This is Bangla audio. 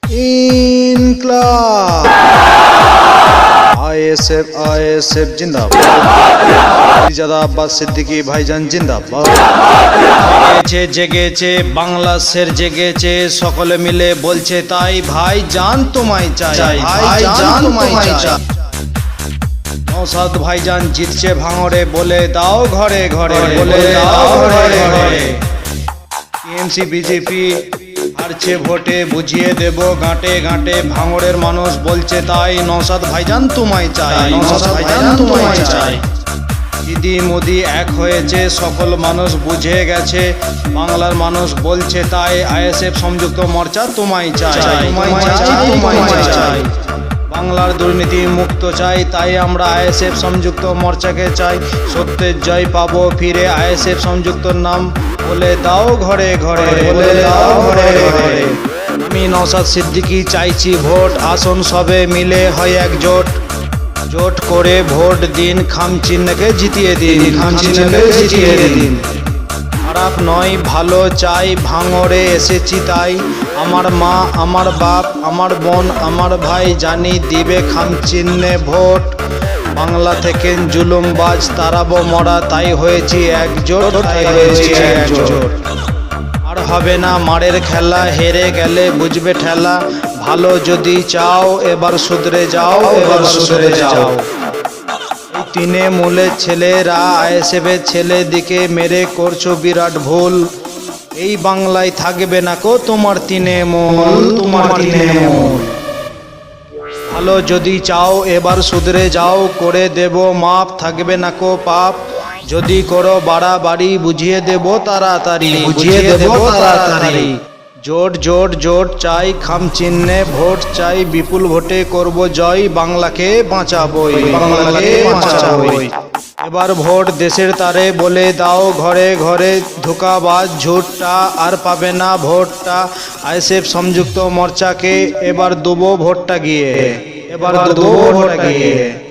इनकलाब आईएसएफ जिंदाबाद ज़्यादा अब्बास सिद्दीकी भाईजान जिंदाबाद জেগেছে বাংলাদেশের জেগেছে সকলে মিলে বলছে তাই ভাইজান তোমায় চাই ভাইজান তোমায় চাই নওশাদ ভাইজান জিতছে ভাঙড়ে বলে দাও ঘরে ঘরে বলে দাও ঘরে ঘরে টিএমসি বিজেপি হারছে ভোটে বুঝিয়ে দেব গাঁটে গাঁটে ভাঙড়ের মানুষ বলছে তাই নওশাদ ভাইজান তোমায় চাই নওশাদ ভাইজান তোমায় চাই দিদি মোদি এক হয়েছে সকল মানুষ বুঝে গেছে বাংলার মানুষ বলছে তাই আইএসএফ সংযুক্ত মোর্চা তোমায় চাই তোমায় চাই তোমায় চাই বাংলার দুর্নীতি মুক্ত চাই তাই আমরা আইএসএফ সংযুক্ত মোর্চাকে চাই সত্যের জয় পাবো ফিরে আইএসএফ সংযুক্ত নাম বলে দাও ঘরে ঘরে বলে দাও ঘরে ঘরে আমি নওশাদ সিদ্দিকী চাইছি ভোট আসন সবে মিলে হয় একজোট জোট করে ভোট দিন খামচিহ্নকে জিতিয়ে দিন খামচিহ্নকে জিতিয়ে দিন খারাপ নয় ভালো চাই ভাঙড়ে এসেছি তাই আমার মা আমার বাপ আমার বোন আমার ভাই জানি দিবে খামচিহ্নে ভোট বাংলা থেকে জুলুমবাজ তারাবো মরা তাই হয়েছি একজোট তাই হয়েছি একজোট আর হবে না মারের খেলা হেরে গেলে বুঝবে ঠেলা ভালো যদি চাও এবার শুধরে যাও এবার শুধরে যাও এই তৃণমূলের ছেলেরা আইএসএফের ছেলে দিকে মেরে করছো বিরাট ভুল এই বাংলায় থাকবে না কো তোমার তৃণমূল তোমার তৃণমূল ভালো যদি চাও এবার শুধরে যাও করে দেব মাপ থাকবে না কো পাপ যদি করো বাড়াবাড়ি বুঝিয়ে দেব তাড়াতাড়ি বুঝিয়ে দেব তাড়াতাড়ি জোট জোট জোট চাই খামচিহ্নে ভোট চাই বিপুল ভোটে করব জয় বাংলাকে বাঁচাবই বাংলাকে বাঁচাবই এবার ভোট দেশের তারে বলে দাও ঘরে ঘরে ধোঁকাবাজ ঝুটটা আর পাবে না ভোটটা আইএসএফ সংযুক্ত মোর্চাকে এবার দেবো ভোটটা গিয়ে এবার দেবো ভোটটা গিয়ে